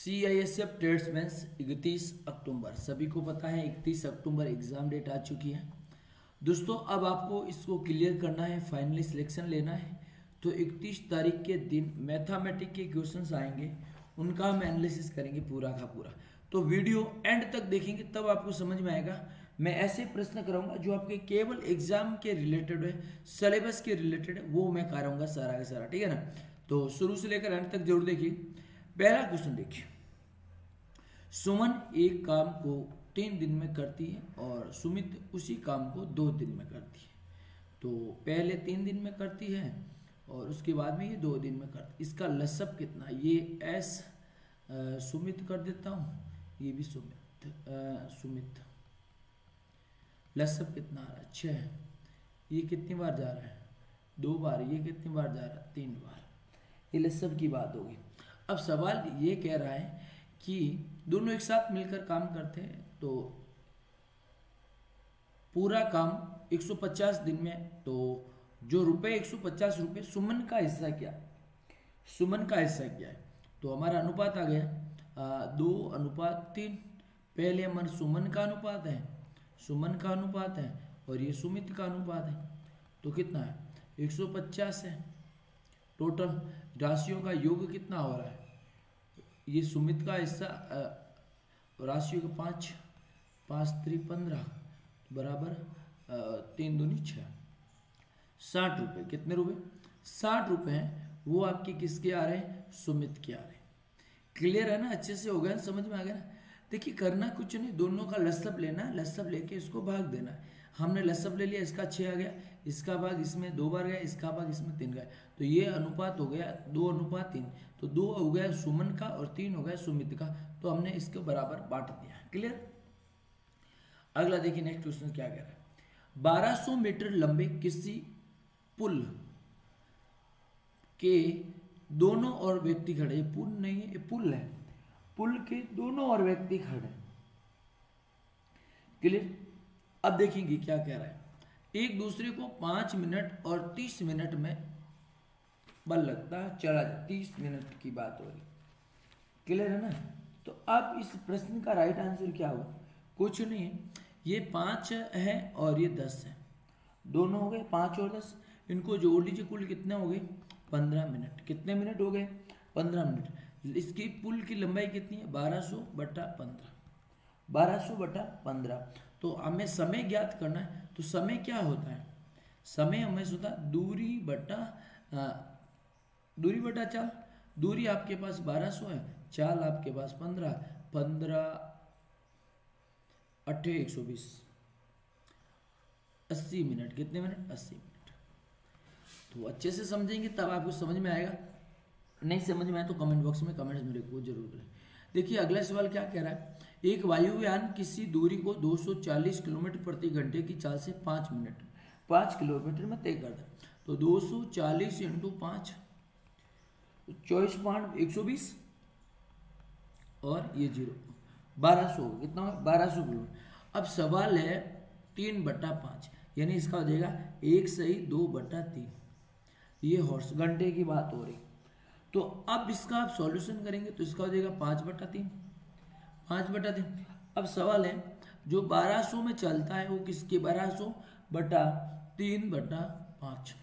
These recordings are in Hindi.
CISF ट्रेड्समैन्स 31 अक्टूबर, सभी को पता है 31 अक्टूबर एग्ज़ाम डेट आ चुकी है दोस्तों। अब आपको इसको क्लियर करना है, फाइनली सिलेक्शन लेना है। तो 31 तारीख के दिन मैथमेटिक्स के क्वेश्चंस आएंगे, उनका हम एनालिसिस करेंगे पूरा का पूरा। तो वीडियो एंड तक देखेंगे तब आपको समझ में आएगा। मैं ऐसे प्रश्न कराऊंगा जो आपके केवल एग्जाम के रिलेटेड है, सिलेबस के रिलेटेड है, वो मैं कराऊंगा सारा का सारा, ठीक है ना। तो शुरू से लेकर एंड तक जरूर देखिए। पहला क्वेश्चन देखिए, सुमन एक काम को 3 दिन में करती है और सुमित उसी काम को 2 दिन में करती है। तो पहले 3 दिन में करती है और उसके बाद में ये 2 दिन में करती है। इसका लसअप कितना, ये एस सुमित कर देता हूँ, ये भी सुमित लसअप कितना आ रहा है 6। ये कितनी बार जा रहा है 2 बार, ये कितनी बार जा रहा है 3 बार। ये लसअप की बात होगी। अब सवाल ये कह रहा है कि दोनों एक साथ मिलकर काम करते हैं, तो पूरा काम 150 दिन में, तो जो रुपए 150 रुपये सुमन का हिस्सा क्या, सुमन का हिस्सा क्या है। तो हमारा अनुपात आ गया 2:3। पहले हमारा सुमन का अनुपात है, सुमन का अनुपात है, और ये सुमित का अनुपात है। तो कितना है 150 है। टोटल राशियों का योग कितना हो रहा है, ये सुमित का हिस्सा राशियों का 5, 5 3 15 बराबर 3 दूनी 6, 60 रुपये। कितने रुपए 60 रुपये हैं, वो आपके किसके आ रहे हैं, सुमित के आ रहे हैं। क्लियर है ना, अच्छे से हो गया, समझ में आ गया ना। देखिए करना कुछ नहीं, दोनों का लसअप लेना है, लसअप लेके इसको भाग देना है। हमने लसअप ले लिया, इसका 6 आ गया, इसका भाग इसमें 2 बार गया, इसका भाग इसमें 3 गया। तो ये अनुपात हो गया 2:3। तो 2 हो गया सुमन का और 3 हो गया सुमित का। तो हमने इसको बराबर बांट दिया। क्लियर। अगला देखिए नेक्स्ट क्वेश्चन क्या कह रहा है। 1200 मीटर लंबे किसी पुल के दोनों और व्यक्ति खड़े, ये पुल नहीं है, ये पुल है, पुल के दोनों और व्यक्ति खड़े। क्लियर। अब देखेंगे क्या कह रहा है। एक दूसरे को 5 मिनट और 30 मिनट में बल लगता है, चला जाए, 30 मिनट की बात हो रही। क्लियर है ना। तो अब इस प्रश्न का राइट आंसर क्या होगा, कुछ नहीं है, ये 5 है और ये 10 है, दोनों हो गए 5 और 10। इनको जोड़ लीजिए, कुल कितने हो गए 15 मिनट। कितने मिनट हो गए 15 मिनट। इसकी पुल की लंबाई कितनी है 1200/15, 1200/15। तो हमें समय ज्ञात करना है। तो समय क्या होता है, समय हमेशा होता है दूरी बटा चाल। दूरी आपके पास 1200 है, चाल आपके पास 15, 15 8 120, 80 मिनट। कितने मिनट 80 मिनट। तो अच्छे से समझेंगे तब आपको समझ में आएगा, नहीं समझ में आए तो कमेंट बॉक्स में कमेंट्स मेरे को जरूर करें। देखिए अगला सवाल क्या कह रहा है। एक वायुयान किसी दूरी को 240 किलोमीटर प्रति घंटे की चाल से 5 किलोमीटर में तय करता है। तो 240 × 5 24/120 और ये 0 1200, कितना 1200 किलोमीटर। अब सवाल है 3/5, यानी इसका हो जाएगा 1 सही 2/3। ये हॉर्स घंटे की बात हो रही। तो अब इसका आप सॉल्यूशन करेंगे तो इसका हो जाएगा 5/3, 5/3। अब सवाल है जो 1200 में चलता है वो किसके 1200/3/5।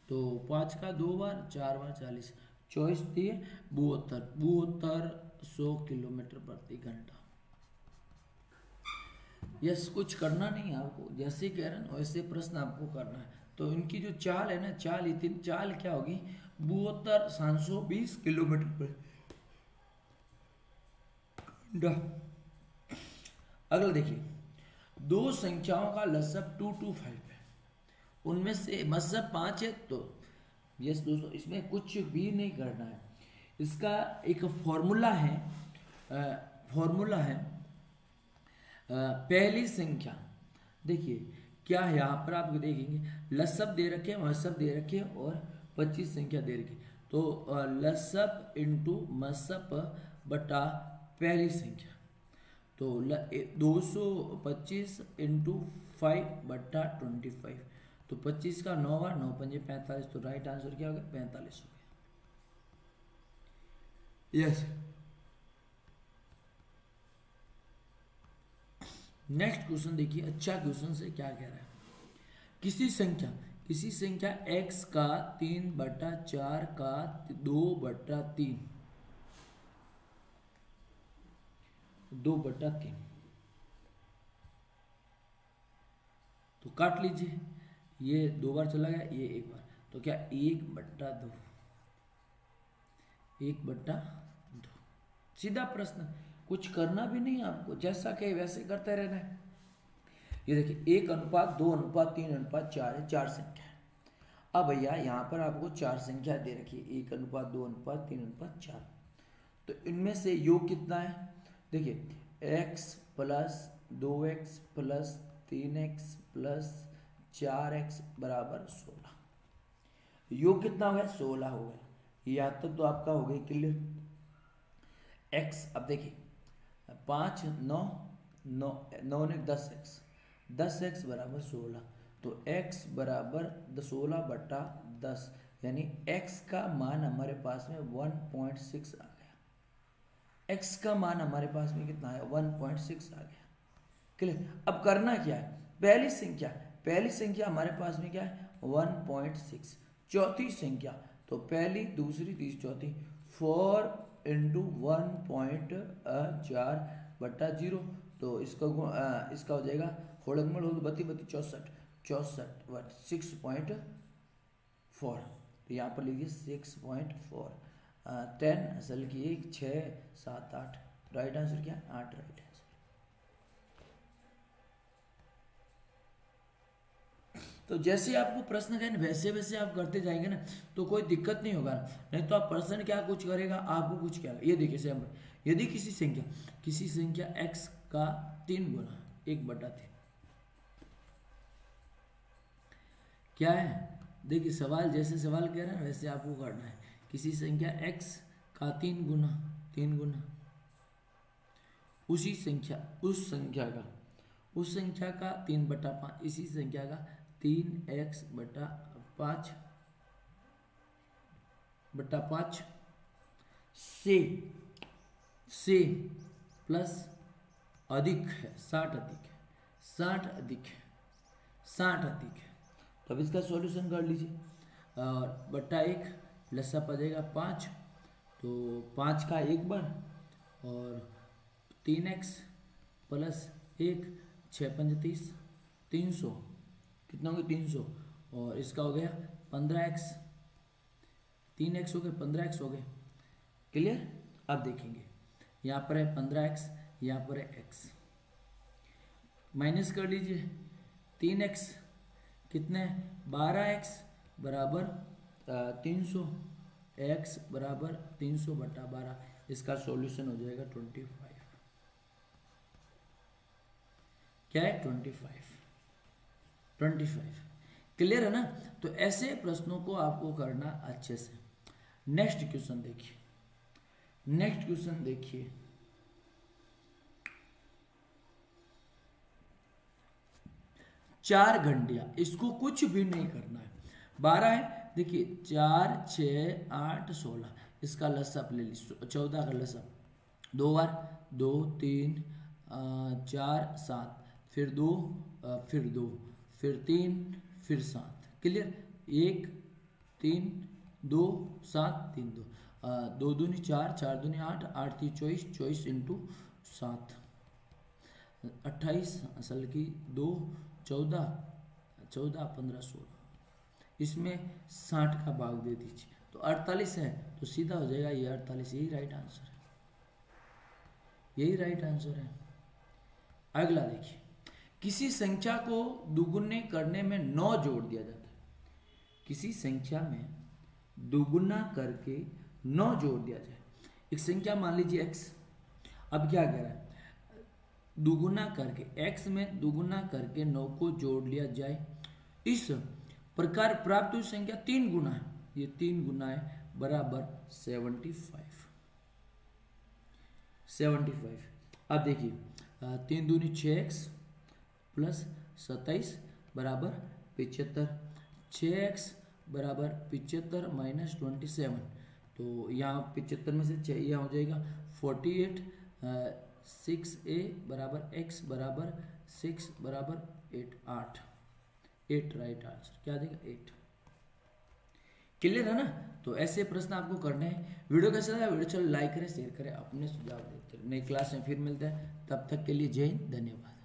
तो 5 का 2 बार 4 बार 40, 24 दिए 7200 किलोमीटर प्रति घंटा। यस, कुछ करना नहीं आपको, जैसे कह रहे हैं वैसे प्रश्न आपको करना है। तो इनकी जो चाल है ना, चाल क्या होगी 72,720 किलोमीटर पर घंटा। अगला देखिए, 2 संख्याओं का लसअप 225 है, उनमें से मतलब 5 है। तो यस दोस्तों, इसमें कुछ भी नहीं करना है। इसका एक फॉर्मूला है, पहली संख्या। देखिए क्या है, यहाँ पर आप देखेंगे लसअप दे रखे हैं, मसअप दे रखे हैं और 25 संख्या दे रखी। तो लसअप इंटू मसअप बटा पहली संख्या। तो 225 × 5/25। तो 25 का 9 बार 9 पंजे 45। तो राइट आंसर क्या होगा 45 हो गया। यस। नेक्स्ट क्वेश्चन देखिए, अच्छा क्वेश्चन से क्या कह रहा है। किसी संख्या x का 3/4 का 2/3 2/3 तो काट लीजिए, ये 2 बार चला गया, ये 1 बार, तो क्या 1/2 1/2। सीधा प्रश्न, कुछ करना भी नहीं आपको, जैसा कहे वैसे करते रहना है। ये देखिए 1:2:3:4 है, 4 संख्या है। अब भैया यहाँ पर आपको 4 संख्या दे रखी है, 1:2:3:4, तो इनमें से योग कितना है, देखिए x + 2x + 3x + 4x = 16, योग कितना हो गया, 16 हो गया। यहाँ तक तो आपका हो गया क्लियर। x, अब देखिए 5 9 9 9 ने 10x 10x = 16, तो x = 16/10, यानी x का मान हमारे पास में 1.6 आ गया। x का मान हमारे पास में कितना है, 1.6 आ गया। क्लियर। अब करना क्या है, पहली संख्या हमारे पास में क्या है, 1.6। चौथी संख्या, तो पहली दूसरी तीसरी चौथी, 4 × 1.4/0, तो इसका हो जाएगा 4 32 64 6.4, तो यहाँ पर लीजिए 6.4। 10 असल की 1 6 7 8, राइट आंसर क्या, 8 राइट आंसर। तो जैसे आपको प्रश्न कहें वैसे वैसे आप करते जाएंगे ना, तो कोई दिक्कत नहीं होगा। नहीं तो आप प्रश्न क्या कुछ करेगा, आपको कुछ क्या। ये देखिए सैम, यदि किसी संख्या x का 3 गुना 1/3 क्या है, देखिए सवाल जैसे सवाल कह रहे हैं वैसे आपको करना है। किसी संख्या x का 3 गुना उस संख्या का 3/5, इसी संख्या का 3x/5 से प्लस अधिक है 60 अधिक है, तो अब इसका सॉल्यूशन कर लीजिए। और बट्टा 1 लसा पड़ेगा 5, तो 5 का 1 बार, और 3x + 1 6 35 300, कितना हो गया 300, और इसका हो गया 15x, 3x हो गए 15x हो गए। क्लियर। अब देखेंगे यहाँ पर है 15x, यहाँ पर है x, माइनस कर लीजिए। 3x कितने, 12x = 300, x = 300/12, इसका सॉल्यूशन हो जाएगा 25। क्या है 25। क्लियर है ना। तो ऐसे प्रश्नों को आपको करना अच्छे से। नेक्स्ट क्वेश्चन देखिए, 4 घंटियां, इसको कुछ भी नहीं करना है। 12 है, देखिए 4 6 8 16, इसका लसाअ ले लीजिए, 14 का लसाअ 2 बार, 2 3 4 7, फिर 2 फिर 2 फिर 3 फिर 7। क्लियर। 1 3 2 7 3 2, 2 दूनी 4 4 दूनी 8 8 3 24 24 × 7 28, असल की 2 14 14 15 16, इसमें 60 का भाग दे दीजिए, तो 48 है, तो सीधा हो जाएगा ये 48, यही राइट आंसर है। अगला देखिए, किसी संख्या को दुगुने करने में 9 जोड़ दिया जाता है। किसी संख्या में दुगुना करके 9 जोड़ दिया जाए। एक संख्या मान लीजिए x, अब क्या कह रहा है, दुगुना करके x में दुगुना करके 9 को जोड़ लिया जाए, इस प्रकार प्राप्त हुई संख्या 3 गुना है, ये 3 गुना है, बराबर 75। अब देखिए 3 दूनी 6x + 27 = 75, 6x = 75 - 27, तो यहाँ 75 में से 6 यहाँ हो जाएगा 48, 6a बराबर x बराबर 6 बराबर 8, 8 राइट आंसर क्या देगा 8। क्लियर है ना। तो ऐसे प्रश्न आपको करने हैं। वीडियो कैसा लगा, वीडियो चलो लाइक करें, शेयर करें, अपने सुझाव देते हैं। नई क्लास में फिर मिलते हैं, तब तक के लिए जय हिंद, धन्यवाद।